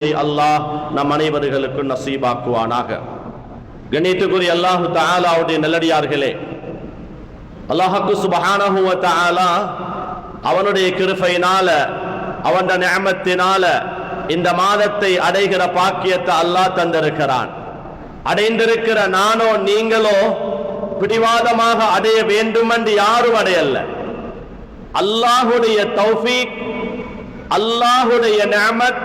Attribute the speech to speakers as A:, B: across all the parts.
A: அல்லாஹ் நம் அனைவர்களுக்கு நசீபாக்குவானாக. கண்ணியத்துக்குரிய அல்லாஹு தஆலாவுடைய நல்லடியார்களே, அல்லாஹ்வுக்கு சுப்ஹானஹு வ தஆலா அவனுடைய கிருபையினால அவனுடைய நிஅமத்தினால இந்த மாதத்தை அடைகிற பாக்கியத்தை அல்லாஹ் தந்திருக்கிறான். அடைந்திருக்கிற நானோ நீங்களோ பிடிவாதமாக அடைய வேண்டும் என்று யாரும் அடையல்ல. அல்லாஹுடைய தௌஃபீக், அல்லாஹுடைய நிஅமத்,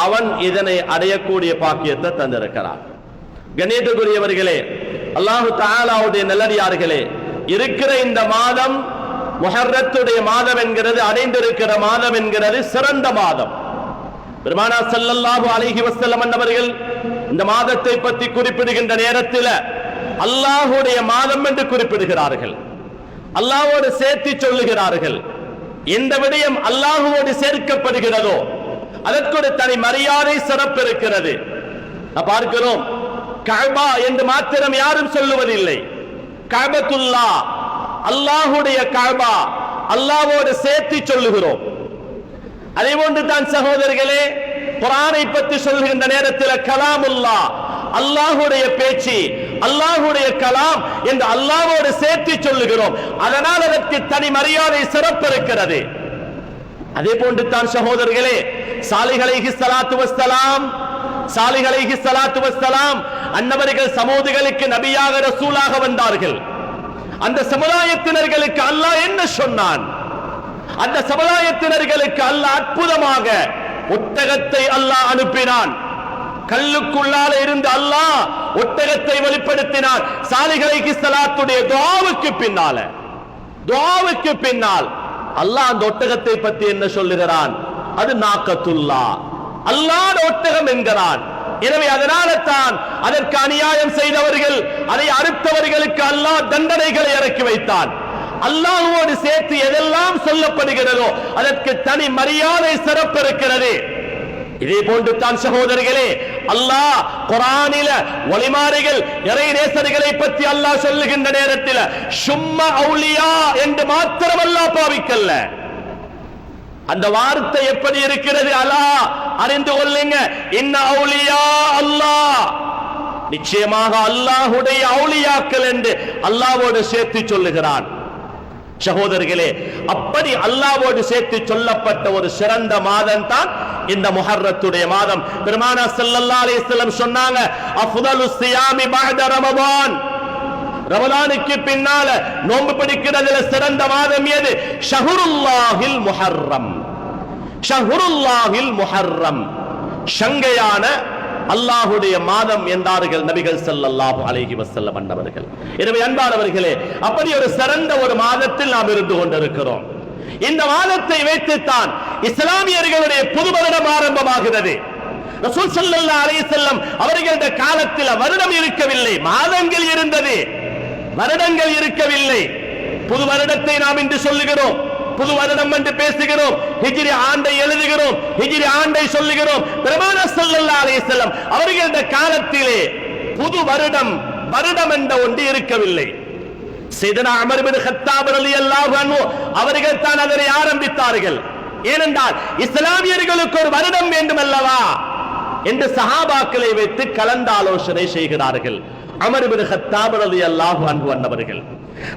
A: அவன் இதனை அடையக்கூடிய பாக்கியத்தை தந்திருக்கிறான். கண்ணியத்துக்குரியவர்களே, அல்லாஹு தஆலாவுடைய நல்லடியார்களே, இருக்கிற இந்த மாதம் முஹர்ரத்துடைய மாதம் என்கிறது, அடைந்திருக்கிற மாதம் என்கிறது சிறந்த மாதம். பெருமானார் ஸல்லல்லாஹு அலைஹி வஸல்லம் அவர்கள் இந்த மாதத்தை பற்றி குறிப்பிடுகின்ற நேரத்தில் அல்லாஹுடைய மாதம் என்று குறிப்பிடுகிறார்கள். அல்லாஹ்வோடு சேர்த்து சொல்லுகிறார்கள். எந்த விடயம் அல்லாஹ்வோடு சேர்க்கப்படுகிறதோ அதற்கு ஒரு தனி மரியாதை சிறப்பு இருக்கிறது. பார்க்கிறோம், கஅபா என்று மாத்திரம் யாரும் சொல்லுவதில்லை. கஅபத்துல்லா, அல்லாஹுடைய கஅபா, அல்லாஹ்வோடு சேர்த்து சொல்லுகிறோம். அதே போன்று தான் சகோதரர்களே, குர்ஆனை பற்றி சொல்கின்ற நேரத்தில் கலாமுல்லா, அல்லாஹுடைய பேச்சு, அல்லாஹுடைய கலாம் என்று அல்லாஹ்வோடு சேர்த்து சொல்லுகிறோம். அதனால் அதற்கு தனி மரியாதை சிறப்பு இருக்கிறது. அதே போன்று தான் சகோதரர்களே, சாலிஹ் அலைஹிஸ்ஸலாத்து வஸ்ஸலாம் அன்னவர்கள் சமூகங்களுக்கு நபியாக ரசூலாக வந்தார்கள். அந்த சமுதாயத்தினர்களுக்கு அல்லாஹ் என்ன சொன்னான்? அந்த சமுதாயத்தினர்களுக்கு அல்லாஹ் அற்புதமாக ஒட்டகத்தை அல்லாஹ் அனுப்பினான். கல்லுக்குள்ளால இருந்து அல்லாஹ் ஒட்டகத்தை வெளிப்படுத்தினான். சாலிஹ் அலைஹிஸ்ஸலாத்துடைய துஆவுக்கு பின்னால் அல்லாஹ் அந்த ஒட்டகத்தை பற்றி என்ன சொல்லுகிறான்? அது நாக்கத்துல்லா, அல்லாஹ்வுடைய ஒட்டகம் என்கிறான். எனவே அதனால தான் அதற்கு அநியாயம் செய்தவர்கள், அதை அறுத்தவர்களுக்கு அல்லாஹ் தண்டனைகளை இறக்கி வைத்தான். அல்லாஹ்வோடு சேர்த்து எதெல்லாம் சொல்லப்படுகிறதோ அதற்கு தனி மரியாதை சிறப்பு இருக்கிறது. இதே போன்று தான் சகோதரர்களே, அல்லாஹ் குர்ஆனில வலிமாரிகள், இறை நேசர்களை பற்றி அல்லாஹ் சொல்லுகின்ற நேரத்தில் சும்மா அவுலியா என்று மாத்திரம் அல்லாஹ் பாவிக்கல்ல. அந்த வார்த்தை எப்படி இருக்கிறது? அல்லாஹ் அறிந்து கொள்ளுங்க, இன்ன அவுலியா அல்லாஹ், நிச்சயமாக அல்லாஹ்வுடைய அவுலியாக்கள் என்று அல்லாஹ்வோடு சேர்த்து சொல்லுகிறான். சகோதரர்களே, அப்படி அல்லாஹ்வோடு சேர்த்து சொல்லப்பட்ட ஒரு சிறந்த மாதம் தான் இந்த முஹர்ரத்துடைய மாதம். பெருமானார் ஸல்லல்லாஹு அலைஹி வஸல்லம் சொன்னாங்க, அஃதலுஸ் ஸியாமி பஅத ரமதான், ரமலானுக்கு பின்னால நோன்பு பிடிக்கிறதுல சிறந்த மாதம் எது? ஷஹ்ருல்லாஹில் முஹர்ரம். ஷஹ்ருல்லாஹில் முஹர்ரம், சங்கையான அல்லாஹுடைய மாதம் என்றார்கள் நபிகள் ஸல்லல்லாஹு அலைஹி வஸல்லம் அவர்கள். எனவே அன்பானவர்களே, அப்படி ஒரு சிறந்த ஒரு மாதத்தில் நாம் இருந்து கொண்டிருக்கிறோம். இந்த மாதத்தை வைத்துத்தான் இஸ்லாமியர்களுடைய புது வருடம் ஆரம்பமாகிறது. ரசூல் ஸல்லல்லாஹு அலைஹி வஸல்லம் அவர்களுடைய காலத்தில் வருடம் இருக்கவில்லை, மாதங்கள் இருந்தது, வருடங்கள் இருக்கவில்லை. புது வருடத்தை நாம் இன்று சொல்லுகிறோம், புது வருடம் என்று பேசுகிறோம், ஹிஜ்ரி ஆண்டை எழுதுகிறோம், ஹிஜ்ரி ஆண்டை சொல்லுகிறோம். பெருமானார் ஸல்லல்லாஹு அலைஹி வஸல்லம் அவர்களுடைய காலத்திலே புது வருடம் என்ற ஒன்று இருக்கவில்லை. சையதுனா உமர் இப்னு கத்தாப் ரலியல்லாஹு அன்ஹு அவர்கள் தான் அதனை ஆரம்பித்தார்கள். ஏனென்றால் இஸ்லாமியர்களுக்கு ஒரு வருடம் வேண்டும் அல்லவா என்று சஹாபாக்களை வைத்து கலந்து ஆலோசனை செய்கிறார்கள். உமர் இப்னு கத்தாப் ரலியல்லாஹு அன்ஹு அவர்கள்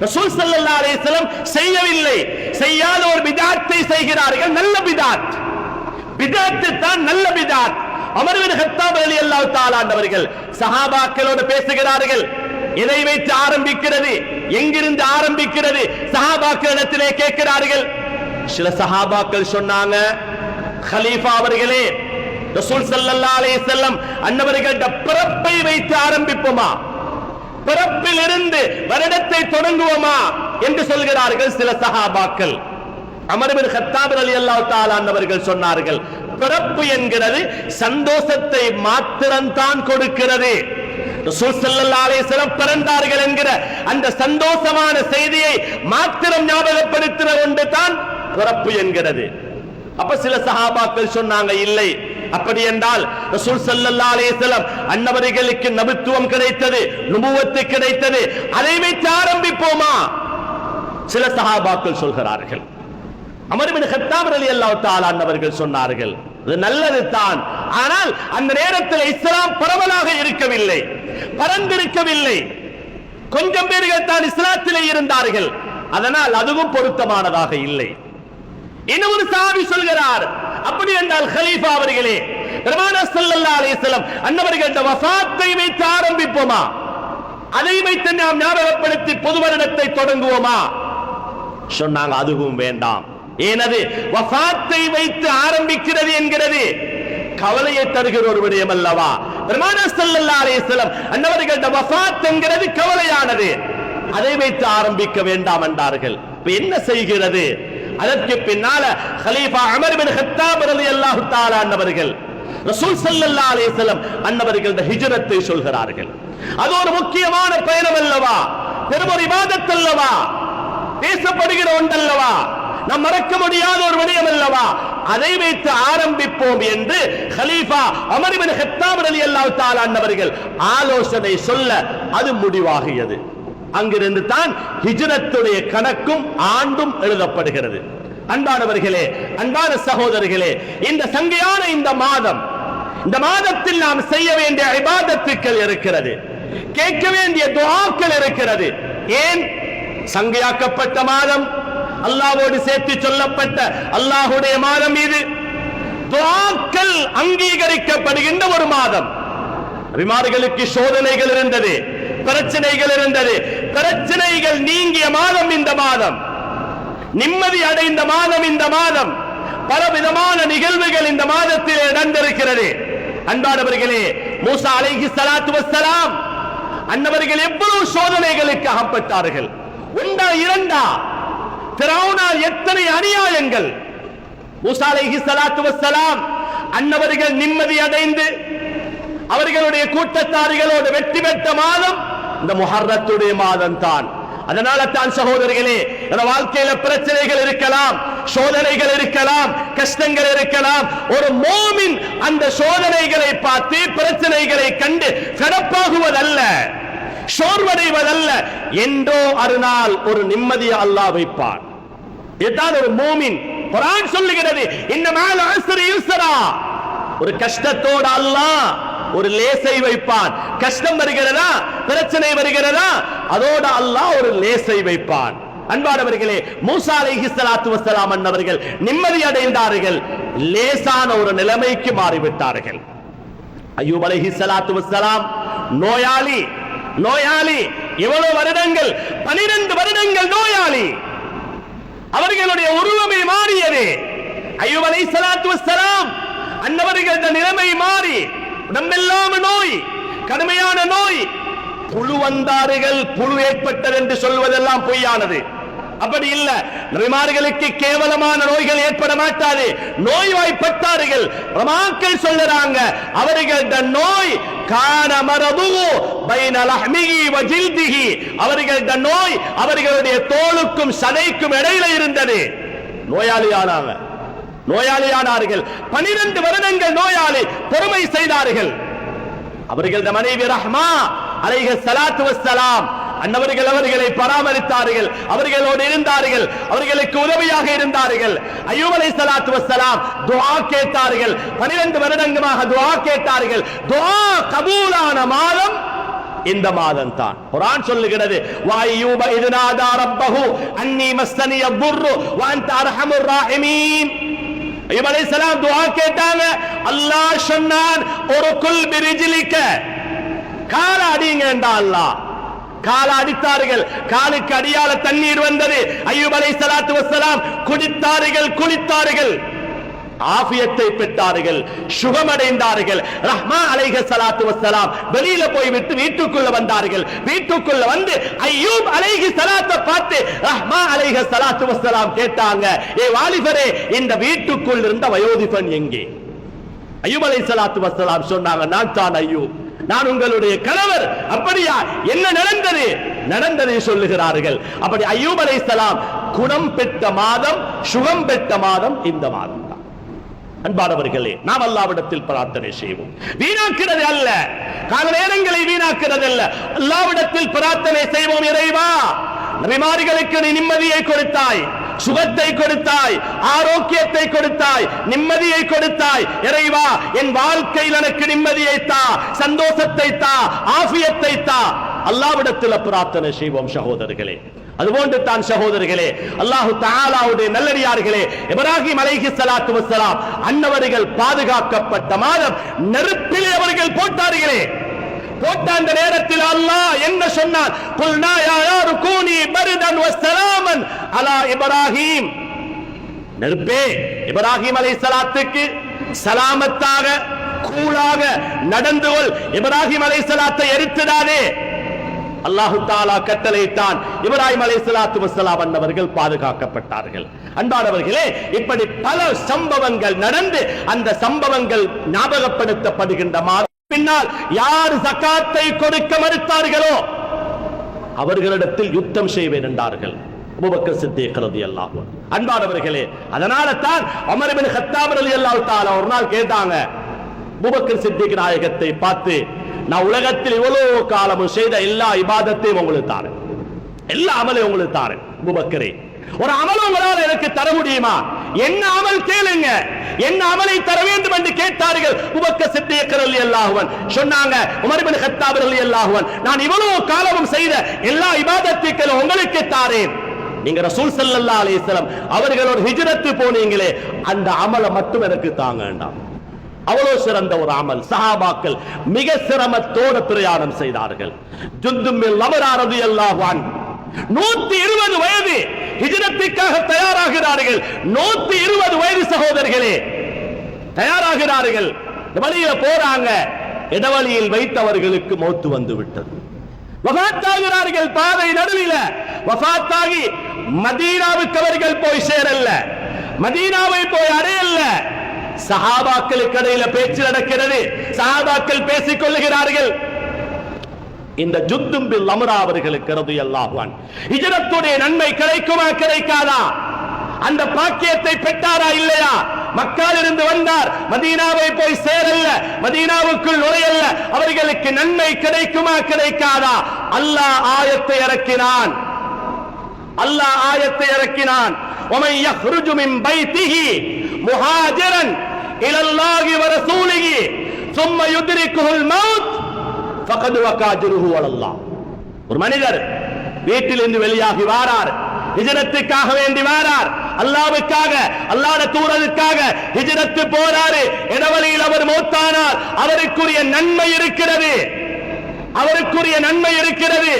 A: ரசூல் ஸல்லல்லாஹு அலைஹி வஸல்லம் செய்யவில்லை, செய்யாத ஒரு பித்அத்தை செய்கிறார்கள். நல்ல பித்அத் தான் நல்ல பித்அத். உமர் இப்னு கத்தாப் ரலியல்லாஹு தஆலா அவர்கள் சஹாபாக்களோடு பேசுகிறார்கள். எதை வைத்து ஆரம்பிக்கிறது, எங்கிருந்து ஆரம்பிக்கிறது, சஹாபாக்களிடத்திலே கேட்கிறார்கள். சில சஹாபாக்கள் சொன்னாங்க, கலீஃபா அவர்களே, ரசூல் ஸல்லல்லாஹு அலைஹி வஸல்லம் அன்னவர்களுடைய பிறப்பை வைத்து ஆரம்பிப்போமா, பிறப்பில் இருந்து வருடத்தை தொடங்குவோமா என்று சொல்கிறார்கள் சில சஹாபாக்கள். உமர் இப்னு கத்தாப் ரலியல்லாஹு தஆலா அவர்கள் சொன்னார்கள், பிறப்பு என்கிறது சந்தோஷத்தை மாத்திரம்தான் கொடுக்கிறது. ரசூல் ஸல்லல்லாஹு அலைஹி வஸல்லம் பிறந்தார்கள் என்கிற அந்த சந்தோஷமான செய்தியை மாத்திரம் ஞாபகப்படுத்துகிற ஒன்று தான் பிறப்பு என்கிறது. அப்ப சில சஹாபாக்கள் சொன்னாங்க, இல்லை, அப்படி என்றால் ரசூல் ஸல்லல்லாஹு அலைஹி வஸல்லம் அன்னவர்களுக்கு நபித்துவம் கிடைத்தது, நுபுவத்து கிடைத்தது, அதை வைத்து ஆரம்பிப்போமா? சில சஹாபாக்கள் சொல்கிறார்கள். உமர் இப்னு கத்தாப் ரலியல்லாஹு தஆலா அவர்கள் சொன்னார்கள், அது நல்லது தான். ஆனால் அந்த நேரத்தில் இஸ்லாம் பரவலாக இருக்கவில்லை, பரந்திருக்கவில்லை. கொஞ்சம் பேர்கள் தான் இஸ்லாத்திலே இருந்தார்கள். அதனால் அதுவும் பொருத்தமானதாக இல்லை. இன்னொரு சஹாபி சொல்கிறார், அப்படி என்றால் கலீஃபா அவர்களே, பெருமானார் ஸல்லல்லாஹு அலைஹி வஸல்லம் அன்னவர்களுடைய வஃபாத்தை வைத்து ஆரம்பிப்போமா? அதை வைத்து நாம் ஞாபகப்படுத்தி பொது வருடத்தை தொடங்குவோமா? சொன்னாங்க, அதுவும் வேண்டாம். ஏனது வஃபாத்தை வைத்து ஆரம்பிக்கிறது என்கிறது கவலையை தருகிற ஒரு விடயம் அல்லவா? பெருமானார் ஸல்லல்லாஹு அலைஹி வஸல்லம் அன்னவர்களுடைய வஃபாத் என்கிறது கவலையானது. அதை வைத்து ஆரம்பிக்க வேண்டாம் என்றார்கள். என்ன செய்கிறது? அதற்கு பின்னால கலீஃபா உமர் பின் கத்தாப் ரலியல்லாஹு தஆலா அன்னவர்கள் ரசூல் ஸல்லல்லாஹு அலைஹி வஸல்லம் அன்னவர்களுடைய ஹிஜ்ரத்தை சொல்கிறார்கள். அது ஒரு முக்கியமான பயணம் அல்லவா? பெரும் ஒரு இபாதத் அல்லவா? பேசப்படுகிற ஒன்றல்லவா? நாம் மறக்க முடியாத ஒரு விடயம் அல்லவா? அதை வைத்து ஆரம்பிப்போம் என்று கலீஃபா உமர் பின் கத்தாப் ரலியல்லாஹு தஆலா அன்னவர்கள் ஆலோசனை சொல்ல அது முடிவாகியது. அங்கிருந்து தான் ஹிஜ்ரத்துடைய கணக்கும் ஆண்டும் எழுதப்படுகிறது. அன்பானவர்களே, அன்பான சகோதரர்களே, இந்த சங்கையான இந்த மாதம், இந்த மாதத்தில் நாம் செய்ய வேண்டிய இபாதத்துக்கள் இருக்கிறது, கேட்க வேண்டிய துஆக்கள் இருக்கிறது. ஏன்? சங்கையாக்கப்பட்ட மாதம், அல்லாஹ்வோடு சேர்த்து சொல்லப்பட்ட அல்லாஹ்வுடைய மாதம் இது. துஆக்கள் அங்கீகரிக்கப்படுகின்ற ஒரு மாதம். நபிமார்களுக்கு சோதனைகள் இருந்தது, பிரச்சனைகள் இருந்தது. பிரச்சனைகள் நீங்கிய மாதம் இந்த மாதம், நிம்மதி அடைந்த மாதம் இந்த மாதம். பல விதமான நிகழ்வுகள் இந்த மாதத்தில் நடந்திருக்கிறது. அன்பானவர்களே, மூசா அலைஹிஸ்ஸலாத்து வஸ்ஸலாம் அன்னவர்கள் எவ்வளவு சோதனைகளுக்கு அகப்பட்டார்கள். ஒன்றா இரண்டா? ஃபிரௌனால் எத்தனை அநியாயங்கள்! மூசா அலைஹிஸ்ஸலாத்து வஸ்ஸலாம் அன்னவர்கள் நிம்மதி அடைந்து அவர்களுடைய கூட்டத்தாரிகளோடு வெற்றி பெற்ற மாதம் இந்த முஹர்ரத்துடைய மாதம் தான். அதனால தான் சகோதரர்களே, வாழ்க்கையில பிரச்சனைகள் இருக்கலாம், சோதனைகள் இருக்கலாம், கஷ்டங்கள் இருக்கலாம். ஒரு மோமின் அந்த சோதனைகளை பார்த்து, பிரச்சனைகளை கண்டு கடப்பாகுவதல்ல, சோர்வடைவதல்ல. என்றோ அருநாள் ஒரு நிம்மதியை அல்லாஹ் வைப்பான். இதுதான் ஒரு மோமின். குர்ஆன் சொல்லுகிறது, இன்னமல் உஸ்ரி யுஸ்ரா. ஒரு கஷ்டத்தோடு அல்லாஹ் ஒரு லேசை வைப்பான். கஷ்டம் வருகிறதா, பிரச்சனை வருகிறதா, அதோடு அல்லாஹ் ஒரு லேசை வைப்பான். அன்பானவர்களே, மூசா அலைஹிஸ்ஸலாத்து வஸ்ஸலாம் அன்னவர்கள் நிம்மதி அடைந்தார்கள், லேசான ஒரு நிலைமைக்கு மாறிவிட்டார்கள். அய்யூப் அலைஹிஸ்ஸலாத்து வஸ்ஸலாம் நோயாளி, நோயாளி. எவ்வளவு வருடங்கள்? 12 வருடங்கள் நோயாளி. அவர்களுடைய உருவமே மாறியது. அய்யூப் அலைஹிஸ்ஸலாத்து வஸ்ஸலாம் அன்னவர்களுடைய நிலைமை மாறி உடம்பெல்லாம் நோய், கடுமையான நோய். புழு வந்தார்கள், புழு ஏற்பட்டது என்று சொல்வதெல்லாம் பொய்யானது. அப்படி இல்ல, நபிமார்களுக்கு கேவலமான நோய்கள் ஏற்பட மாட்டாது. நோய்வாய்ப்பட்டார்கள். உலமாக்கள் சொல்றாங்க, அவர்களுடைய நோய் கான மரதுஹு பைன லஹ்மிஹி வ ஜில்திஹி. அவர்களுடைய நோய் அவர்களுடைய தோலுக்கும் சதைக்கும் இடையில இருந்தது. நோயாளியானாங்க, நோயாளியானார்கள். 12 வருடங்கள் நோயாளி, பொறுமை செய்தார்கள். அவர்களுடைய மனைவி ரஹ்மா அலைஹிஸ்ஸலாத்து வஸ்ஸலாம் அன்னவர்கள் அவர்களை பராமரித்தார்கள், அவர்களோடு இருந்தார்கள், அவர்களுக்கு உதவியாக இருந்தார்கள். அய்யூப் அலைஹிஸ்ஸலாத்து வஸ்ஸலாம் துஆ கேட்டார்கள். 12 வருடங்களாக துஆ கேட்டார்கள். துஆ கபூலான மாதம் இந்த மாதம் தான். குர்ஆன் சொல்லுகிறது, வா அய்யூப இத்நாதா ரப்பஹு அன்னி மஸ்ஸனிய துர்ரு வ அன்த அர்ஹமுர் ராஹிமீன். அய்யூப் அலைஹிஸ்ஸலாம் துஆ கேட்டாங்க. அல்லாஹ் சொன்னான், ஒரு குல் பிரிஜ்லிக, கால அடிங்க என்றான் அல்லாஹ். கால அடித்தார்கள், காலுக்கு அடியால தண்ணீர் வந்தது. அய்யூப் அலைஹிஸ்ஸலாத்து வஸ்ஸலாம் குடித்தார்கள், குளித்தார்கள், ஆஃபியத்தை பெற்றார்கள், சுகமடைந்தார்கள். ரஹ்மா அலைஹிஸ்ஸலாத்து வஸ்ஸலாம் வெளியில போய் விட்டு வீட்டுக்குள்ள வந்தார்கள். வீட்டுக்குள்ள வந்து அய்யூப் அலைஹிஸ்ஸலாத்தை பார்த்து ரஹ்மா அலைஹிஸ்ஸலாத்து வஸ்ஸலாம் கேட்டாங்க, ஏ வாலிபரே, இந்த வீட்டுக்குள் இருந்த வயோதிபன் எங்கே? அய்யூப் அலைஹிஸ்ஸலாத்து வஸ்ஸலாம் சொன்னாங்க, நான் தான் அய்யூப், நான் உங்களுடைய கணவர். அப்படியா? என்ன நடந்தது? நடந்ததை சொல்லுகிறார்கள். அப்படி அய்யூப் அலைஹிஸ்ஸலாம் குணம் பெற்ற மாதம், சுகம் பெற்ற மாதம் இந்த மாதம் தான். அன்பானவர்களே, நாம் அல்லாஹ்விடத்தில் பிரார்த்தனை செய்வோம். வீணாக்கிறது அல்ல, கால நேரங்களை வீணாக்கிறது அல்ல. அல்லாஹ்விடத்தில் பிரார்த்தனை செய்வோம். இறைவா, நபிமார்களுக்கு நீ நிம்மதியை கொடுத்தாய், சுகத்தை கொடுத்தாய், ஆரோக்கியத்தை கொடுத்தாய், நிம்மதியை கொடுத்தாய். இறைவா, என் வாழ்க்கையில் எனக்கு நிம்மதியை தா, சந்தோஷத்தை தா, ஆஃபியத்தை தா. அல்லாஹ்விடத்தில் பிரார்த்தனை செய்வோம் சகோதரர்களே. அதுபோன்று தான் சகோதரர்களே, அல்லாஹ் தஆலாவுடைய நல்லடியார்களே, இப்ராஹிம் அலைஹிஸ்ஸலாத்து வஸ்ஸலாம் அன்னவர்கள் பாதுகாக்கப்பட்ட மாதம் நெருப்பிலே அவர்கள் போட்டார்களே. போட்ட அந்த நேரத்தில் அல்லாஹ் என்ன சொன்னான்? குல்னா யா நாரு கூனி பர்தன் வஸ்ஸலாமன் அலா இப்ராஹிம். நெருப்பே, இப்ராஹிம் அலைஹிஸ்ஸலாத்துக்கு சலாமத்தாக கூலாக நடந்து கொள், இப்ராஹிம் அலைஹிஸ்ஸலாத்தை எரித்துடாதே. அல்லாஹ் தஆலா கட்டளையிட்டான். இப்ராஹிம் அலைஹிஸ்ஸலாத்து வஸ்ஸலாம் அன்னவர்கள் பாதுகாக்கப்பட்டார்கள். அன்பானவர்களே, இப்படி பல சம்பவங்கள் நடந்து அந்த சம்பவங்கள் ஞாபகப்படுத்தப்படுகின்ற பின்னால் யார் ஜகாத்தை கொடுக்க மறுத்தார்களோ அவர்களிடத்தில் யுத்தம் செய்வேன் என்றார்கள் அபூபக்கர் சித்திக் ரலியல்லாஹு அன்ஹு. அன்பானவர்களே, அதனால தான் உமர் இப்னு கத்தாப் ரலியல்லாஹு தஆலா ஒரு நாள் கேட்டாங்க அபூபக்கர் சித்திக் நாயகத்தை பார்த்து, நான் உலகத்தில் இவ்வளவு காலமும் செய்த எல்லா இபாதத்தையும் உங்களுக்கு தாரேன், எல்லா அமலையும் உங்களுக்கு தாரேன். அபூபக்கரே, ஒரு அமல் உங்களால் எனக்கு தர முடியுமா? என்ன அமல் கேளுங்க, என்ன அமலை தர வேண்டும் என்று கேட்டார்கள். அபூபக்கர் சித்திக் ரலியல்லாஹு அன்ஹு சொன்னாங்க, உமர் இப்னு கத்தாப் ரலியல்லாஹு அன்ஹு, நான் இவ்வளவு காலமும் செய்த எல்லா இபாதத்துக்களும் உங்களுக்கு தாரேன். நீங்க ரசூல் ஸல்லல்லாஹு அலைஹி வஸல்லம் அவர்கள் ஒரு ஹிஜ்ரத் போனீங்களே, அந்த அமலை மட்டும் எனக்கு தாங்க வேண்டாம். அவ்வளவு சிறந்த ஒரு அமல். சஹாபாக்கள் மிக சிரமத்தோடு பிரயாணம் செய்தார்கள். ஜுந்தும் பின் லபரா ரலியல்லாஹு அன்ஹு 120 வயது ஹிஜ்ரத்துக்காக தயாராகிறார்கள். 120 வயது சகோதரர்களே தயாராகிறார்கள். வழியில போறாங்க, இடவழியில் வைத்தவர்களுக்கு மௌத்து வந்து விட்டது. வஃபாத்தாகிறார்கள். பாதை நடுவில வஃபாத்தாகி மதீனாவுக்கு அவர்கள் போய் சேரல்ல, மதீனாவை போய் அடையல்ல. சஹாபாக்களுக்கு இடையில பேச்சு நடக்கிறது. சஹாபாக்கள் பேசிக் கொள்ளுகிறார்கள். இந்த ஜுத்தும் பில் அம்ரா அவர்களுக்கு ரலியல்லாஹு அன்ஹு ஹிஜ்ரத்துடைய நன்மை கிடைக்குமா கிடைக்காதா? அந்த பாக்கியத்தை பெற்றாரா இல்லையா? மக்காவில் இருந்து வந்தார், மதீனாவை போய் சேரல்ல, மதீனாவுக்குள் நுழையல்ல. அவர்களுக்கு நன்மை கிடைக்குமா கிடைக்காதா? அல்லாஹ் ஆயத்தை இறக்கினான். அல்லாஹ் ஆயத்தை இறக்கினான். ومن يخرج من بيته مهاجرا الى الله ورسوله ثم يدركه الموت فقد وقع اجره على الله. ஒரு மனிதர் வீட்டிலிருந்து வெளியாகி வாரார், ஹிஜ்ரத்துக்காக வேண்டி வாரார், அல்லாஹ்வுக்காக, அல்லாஹ்வுடைய தூதருக்காக ஹிஜ்ரத் போறாரு. இடவழியில் அவர் மௌத்தானார், அவருக்குரிய நன்மை இருக்கிறது, அவருக்குரிய நன்மை இருக்கிறது.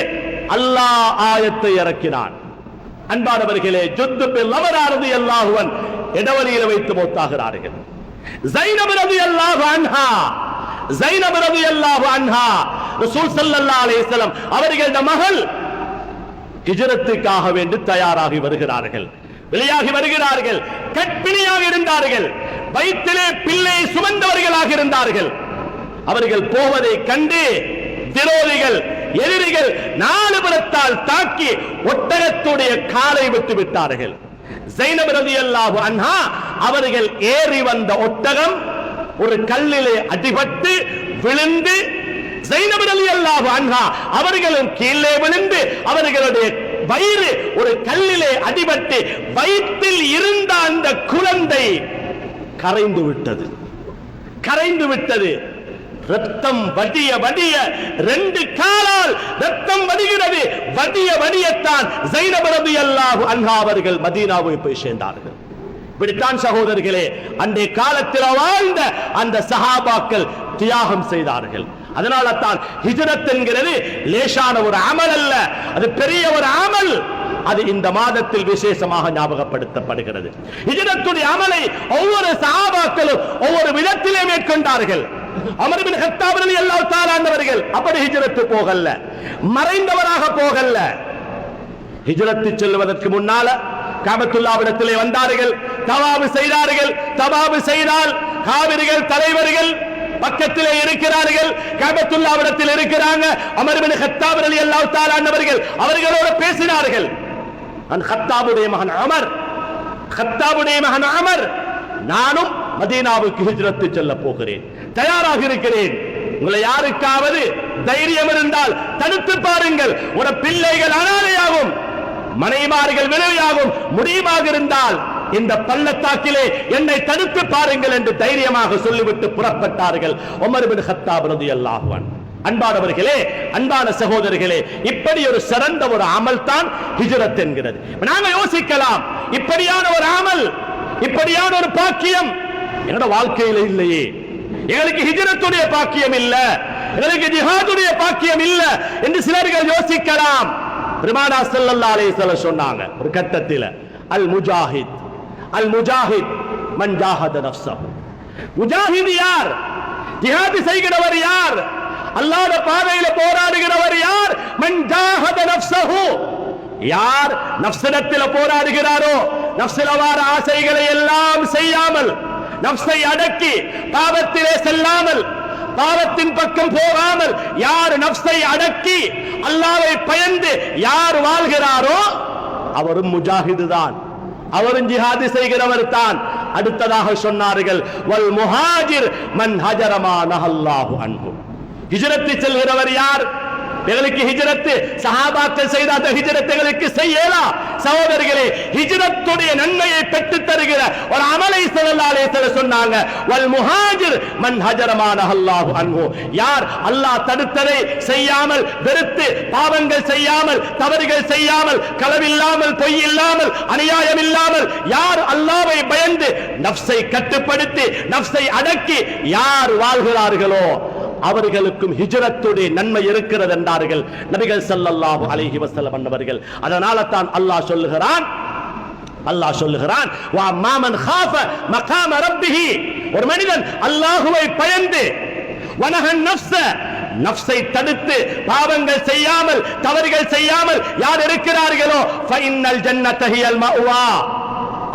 A: அல்லாஹ் ஆயத்தை இறக்கினான். அன்பானவர்களே, ஜுத்து பின் லபரா ரலியல்லாஹு அன்ஹு இடவழியில் வைத்து மௌத்தாகிறார்கள். ஸைனப் ரலியல்லாஹு அன்ஹா, ஸைனப் ரலியல்லாஹு அன்ஹா ரசூல் ஸல்லல்லாஹு அலைஹி வஸல்லம் அவர்களுடைய மகள் ஹிஜ்ரத்துக்காக வேண்டி தயாராகி வருகிறார்கள், வெளியாகி வருகிறார்கள். கர்ப்பிணியாக இருந்தார்கள், வயிற்றிலே பிள்ளை சுமந்தவர்களாக இருந்தார்கள். அவர்கள் போவதை கண்டு விரோதிகள், எதிரிகள் நாலு புறத்தால் தாக்கி ஒட்டகத்துடைய காலை விட்டு விட்டார்கள். ஸைனப் ரலியல்லாஹு அன்ஹா அவர்கள் ஏறி வந்த ஒட்டகம் ஒரு கல்லிலே அடிபட்டு விழுந்து, ஸைனப் ரலியல்லாஹு அன்ஹா அவர்களும் கீழே விழுந்து, அவர்களுடைய வயிறு ஒரு கல்லிலே அடிபட்டு வயிற்றில் இருந்த அந்த குழந்தை கரைந்து விட்டது, கரைந்து விட்டது. ரத்தம் வடிய வடிய, 2 காலால் ரத்தம் வடிகிறது. வடிய வடியத்தான் ஸைனப் ரலியல்லாஹு அன்ஹா அவர்கள் மதீனாவை போய் சேர்ந்தார்கள். இப்படித்தான் சகோதரர்களே அன்றைய காலத்தில் வாழ்ந்த அந்த சஹாபாக்கள் தியாகம் செய்தார்கள். அதனால தான் ஹிஜ்ரத் என்கிறது லேசான ஒரு அமல் அல்ல, அது பெரிய ஒரு அமல். அது இந்த மாதத்தில் விசேஷமாக ஞாபகப்படுத்தப்படுகிறது. ஹிஜ்ரத்துடைய அமலை ஒவ்வொரு சஹாபாக்களும் ஒவ்வொரு விதத்திலே மேற்கொண்டார்கள். உமர் இப்னு கத்தாப் ரலியல்லாஹு தஆலா அன்ஹு அப்படி ஹிஜ்ரத் போகல்ல, மறைந்தவராக போகல்ல. ஹிஜ்ரத் செல்வதற்கு முன்னால காபத்துல்லாஹ்விடத்திலே வந்தார்கள், தவாப் செய்தார்கள். தவாப் செய்தால் காவிர்கள் தலைவர்கள் பக்கத்திலே இருக்கிறார்கள், காபத்துல்லாஹ்விடத்தில் இருக்கிறாங்க. உமர் இப்னு கத்தாப் ரலியல்லாஹு தஆலா அன்ஹு அவர்களோடு பேசினார்கள். அந்த கத்தாபுடைய மகன் உமர், கத்தாபுடைய மகன் உமர், நானும் மதீனாவுக்கு ஹிஜ்ரத் செல்ல போகிறேன், தயாராக இருக்கிறேன். உங்களை யாருக்காவது தைரியம் இருந்தால் தடுத்து பாருங்கள், உங்கள் பிள்ளைகள் அனாதையாகும். மனைமார்கள் விளையாகும் முடியுமாக இருந்தால் இந்த பள்ளத்தாக்கிலே என்னை தடுத்து பாருங்கள் என்று தைரியமாக சொல்லிவிட்டு புறப்பட்டார்கள் உமர் பின் கத்தாப் ரலியல்லாஹு அன்ஹு. அன்பானவர்களே, அன்பான சகோதரர்களே, இப்படி ஒரு சிறந்த ஒரு அமல் தான் ஹிஜ்ரத் என்கிறது. நாங்க யோசிக்கலாம், இப்படியான ஒரு அமல், இப்படியான ஒரு பாக்கியம் என்னோட வாழ்க்கையில இல்லையே, எங்களுக்கு ஹிஜ்ரத்துடைய பாக்கியம் இல்ல, எங்களுக்கு ஜிஹாதுடைய பாக்கியம் இல்ல என்று சிலர்கள் யோசிக்கலாம். பெருமானார் ஸல்லல்லாஹு அலைஹி வஸல்லம் சொன்னாங்க ஒரு கட்டத்தில், அல் முஜாஹித் அல் முஜாஹித் மன் ஜாஹத நஃப்ஸஹு. முஜாஹித் யார்? ஜிஹாத் செய்கிறவர் யார்? அல்லாஹ்வுடைய பாதையில போராடுகிறவர் யார்? மன் ஜாஹத நஃப்ஸஹு. யார் நஃப்ஸிடத்தில் போராடுகிறாரோ, நஃப்ஸில் வர ஆசைகளை எல்லாம் செய்யாமல், நஃப்ஸை அடக்கி பாவத்திலே செல்லாமல், பாவத்தின் பக்கம் போகாமல், யார் நஃப்ஸை அடக்கி அல்லாஹ்வை பயந்து யார் வாழ்கிறாரோ அவரும் முஜாஹிது தான், அவரும் ஜிஹாது செய்கிறவர் தான். அடுத்ததாக சொன்னார்கள், வல் முஹாஜிர் மன் ஹஜர மா நஹல்லாஹு அன்ஹு. ஹிஜ்ரத் செல்கிறவர் யார்? எங்களுக்கு ஹிஜ்ரத் சஹாபாக்கள் செய்த அந்த ஹிஜ்ரத்துகளுக்கு செய்யலாம். சகோதரர்களே, ஹிஜ்ரத்துடைய நன்மையை பெற்று தருகிற ஒரு அமலை ஸல்லல்லாஹு அலைஹி வஸல்லம் சொன்னாங்க, வல் முஹாஜிர் மன் ஹஜர மா நஹல்லாஹு அன்ஹு. யார் அல்லாஹ் தடுத்ததை செய்யாமல், வெறுத்து பாவங்கள் செய்யாமல், தவறுகள் செய்யாமல், களவில்லாமல், பொய் இல்லாமல், அநியாயம் இல்லாமல், யார் அல்லாஹ்வை பயந்து நஃப்ஸை கட்டுப்படுத்தி நஃப்ஸை அடக்கி யார் வாழ்கிறார்களோ அவர்களுக்கும் ஹிஜ்ரத்துடைய நன்மை இருக்கிறது என்றார்கள் நபிகள் ஸல்லல்லாஹு அலைஹி வஸல்லம் அவர்கள். அதனால தான் அல்லாஹ் சொல்லுகிறான் வா மாமன் காஃப மகாம ரப்பிஹி. ஒரு மனிதன் அல்லாஹ்வை பயந்து வனஹன் நஃப்ஸ, நஃப்ஸை தடுத்து பாவங்கள் செய்யாமல், தவறுகள் செய்யாமல் யார் இருக்கிறார்களோ ஃபஇன்னல் ஜன்னத ஹியல் மஅவா,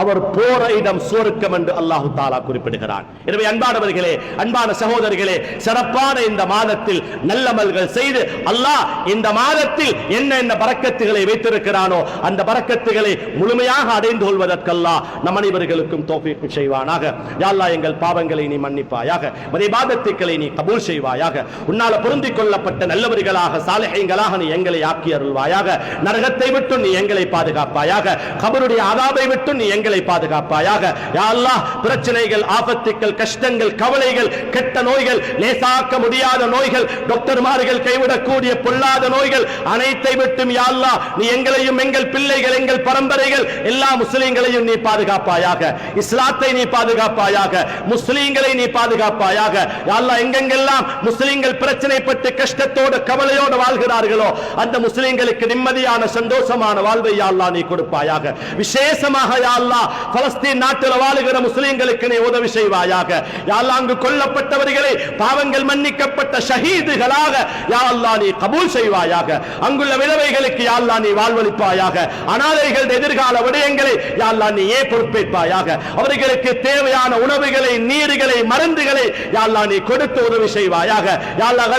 A: அவர் போற இடம் சுவர்க்கம் என்று அல்லாஹு தஆலா குறிப்பிடுகிறான். எனவே அன்பானவர்களே, அன்பான சகோதரர்களே, சிறப்பான இந்த மாதத்தில் நல்லமல்கள் செய்து அல்லாஹ் இந்த மாதத்தில் என்ன பரக்கத்துகளை வைத்திருக்கிறானோ அந்த பரக்கத்துகளை முழுமையாக அடைந்து கொள்வதற்கு அல்லாஹ் நம் அனைவர்களுக்கும் தௌஃபீக் செய்வானாக. யா அல்லாஹ், எங்கள் பாவங்களை நீ மன்னிப்பாயாக, இபாதத்துக்களை நீ கபூல் செய்வாயாக. உன்னால பொருந்திக் கொள்ளப்பட்ட நல்லவர்களாக, சாலிஹீன்களாக நீ எங்களை ஆக்கி அருள்வாயாக. நரகத்தை விட்டு நீ எங்களை பாதுகாப்பாயாக, கபருடைய அதாபை விட்டு நீ எங்களை பாதுகாப்பாயாக. யா அல்லாஹ், பிரச்சனைகள், ஆபத்துக்கள், கஷ்டங்கள், கவலைகள், கெட்ட நோய்கள், லேசாக்க முடியாத நோய்கள், டாக்டர்மார்கள் கைவிடக்கூடிய பொல்லாத நோய்கள் அனைத்தை விட்டும் யா அல்லாஹ் நீ எங்களையும், எங்கள் பிள்ளைகள், எங்கள் பரம்பரைகள், எல்லா முஸ்லிம்களையும் நீ பாதுகாப்பாயாக. இஸ்லாத்தை நீ பாதுகாப்பாயாக, முஸ்லிம்களை நீ பாதுகாப்பாயாக. யா அல்லாஹ், எங்கெங்கெல்லாம் முஸ்லிம்கள் பிரச்சனைப்பட்டு கஷ்டத்தோடு கவலையோடு வாழ்கிறார்களோ அந்த முஸ்லிம்களுக்கு நிம்மதியான சந்தோஷமான வாழ்வை யா அல்லாஹ் நீ கொடுப்பாயாக. விசேஷமாக யா அல்லாஹ் பலஸ்தீன் நாட்டில் வாழுகிற முஸ்லிம்களுக்கு நீ உதவி செய்வாயாக. யா அல்லாஹ், அங்கு கொல்லப்பட்டவர்களை பாவங்கள் மன்னிக்கப்பட்ட ஷஹீதுகளாக யா அல்லாஹ் நீ கபூல் செய்வாயாக. அங்குள்ள விதவைகளுக்கு யா அல்லாஹ் நீ வாழ்வளிப்பாயாக. அனாதைகள் எதிர்கால விடயங்களை யா அல்லாஹ் நீ பொறுப்பேற்பாயாக. அவர்களுக்கு தேவையான உணவுகளை, நீர்களை, மருந்துகளை யா அல்லாஹ் நீ கொடுத்து உதவி செய்வாயாக. யா அல்லாஹ்,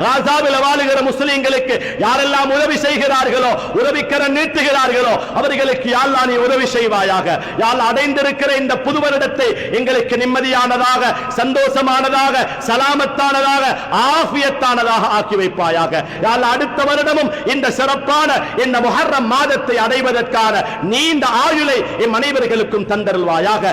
A: காசாவில வாழுகிற முஸ்லிம்களுக்கு யாரெல்லாம் உதவி செய்கிறார்களோ, உதவிக்கரம் நீட்டுகிறார்களோ அவர்களுக்கு யா அல்லாஹ் நீ உதவி செய்வாயாக. யா அல்லாஹ், அடைந்திருக்கிற இந்த புது வருடத்தை எங்களுக்கு நிம்மதியானதாக, சந்தோஷமானதாக, சலாமத்தானதாக, ஆஃபியத்தானதாக ஆக்கி வைப்பாயாக. யா அல்லாஹ், அடுத்த வருடமும் இந்த சிறப்பான இந்த முஹர்ரம் மாதத்தை அடைவதற்கான நீண்ட ஆயுளை எம் அனைவர்களுக்கும் தந்தருள்வாயாக.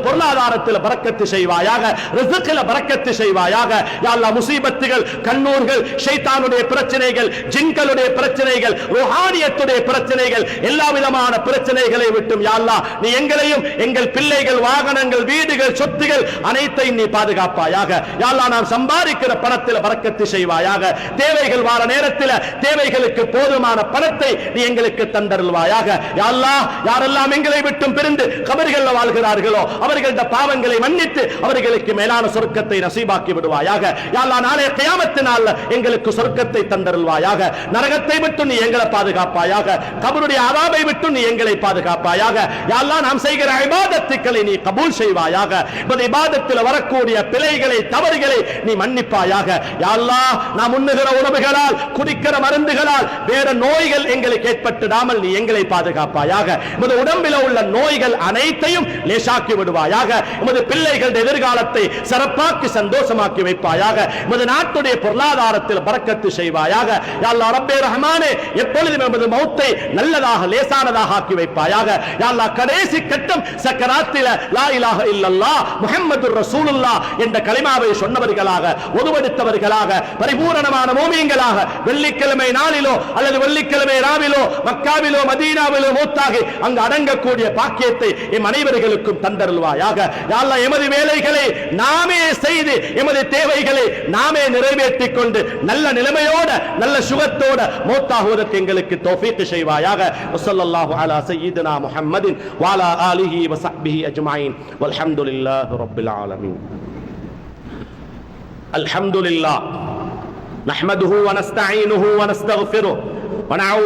A: பொருளாதாரத்தில் பரக்கத்து செய்வாயாக, ரிஸ்கில பரக்கத்து செய்வாயாக. யா அல்லாஹ், முசீபத்துகள், கண்ணூர்கள், ஷைத்தானுடைய பிரச்சனைகள், ஜின்களுடைய பிரச்சனைகள், ரூஹானியத்துடைய பிரச்சனைகள், எல்லா விதமான பிரச்சனைகளை விட்டும் யா அல்லாஹ் நீ எங்களையும், எங்கள் பிள்ளைகள், வாகனங்கள், வீடுகள், சொத்துகள் அனைத்தையும் நீ பாதுகாப்பாயாக. யா அல்லாஹ், நாம் சம்பாதிக்கிற பணத்தில் பரக்கத்து செய்வாயாக. தேவைகள் வார நேரத்தில் தேவைகளுக்கு போதுமான பணத்தை நீ எங்களுக்கு தந்தருள்வாயாக. யா அல்லாஹ், யாரெல்லாம் எங்களை விட்டும் பிரிந்து கபர்களில் வாழ்கிறார்களோ அவர்களது பாவங்களை மன்னித்து அவர்களுக்கு மேலான சொர்க்கத்தை நசீபாக்கி விடுவாயாக. யா அல்லாஹ், நாளைய கியாமத் நாள்ல எங்களுக்கு சொர்க்கத்தை தந்தருள்வாயாக. நரகத்தை விட்டு நீ எங்களை பாதுகாப்பாயாக, கபருடைய அதாபை விட்டு நீ எங்களை பாதுகாப்பாயாக. யா அல்லாஹ் நாம் செய்கிற இபாதத்துக்களை நீ கபூல் செய்வாயாக. இந்த இபாதத்தில் வரக்கூடிய பிழைகளை தவறுகளை நீ மன்னிப்பாயாக. யா அல்லாஹ் நாம் உண்ணுகிற உணவுகளால் குடிக்கிற மருந்துகளால் வேற நோய்கள் எங்களுக்கு ஏற்பட்டுடாமல் நீ எங்களை பாதுகாப்பாயாக. இந்த உடம்பில் உள்ள நோய்கள் அனைத்தையும் லேசாக்கி விடுவாயாக. இந்த பிள்ளைகளுடைய எதிர்காலத்தை சிறப்பாக்கி சந்தோஷமாக்கி வைப்பாயாக. இந்த நாட்டுடைய பொருளாதாரத்தில் பரக்கத்து செய்வாயாக. யா அல்லாஹ் ரப்பே ரஹ்மானே எப்பொழுதும் நமது மௌத்தை நல்லதாக லேசானதாக ஆக்கி வைப்பாயாக. யா அல்லாஹ் கடைசி கட்டம் சக்கராத்தில லா இலாஹ இல்லல்லாஹ் முஹம்மதுர் ரசூலுல்லாஹ் என்ற கலிமாவை சொன்னவர்களாக ஒதுவெடுத்தவர்களாக பரிபூரணமான மூமின்களாக வெள்ளிக்கிழமை நாளிலோ அல்லது வெள்ளிக்கிழமை ராவிலோ மக்காவிலோ மதீனாவிலோ மூத்தாகி அங்கு அடங்கக்கூடிய பாக்கியத்தை எம் அனைவர்களுக்கும் தந்தருள்வாயாக. யா அல்லாஹ் எமது வேலைகளை நாமே செய்து எமது தேவைகளை நாமே நிறைவேற்றிக் கொண்டு நல்ல நிலைமையோட நல்ல சுகத்தோட மௌத்தாகுவதற்கு எங்களுக்கு தௌஃபீக் செய்வாயாக. வஸல்லல்லாஹு அலா சய்யிதினா முஹம்மதின் வ அலா ஆலிஹி வ ஸஹ்பிஹி அஜ்மஈன் வல்ஹம்துலில்லாஹி ரப்பில் ஆலமீன். அல்ஹம்துலில்லாஹ் நஹ்மதுஹு வ நஸ்தஈனுஹு வ நஸ்தக்ஃபிருஹு வ நஊது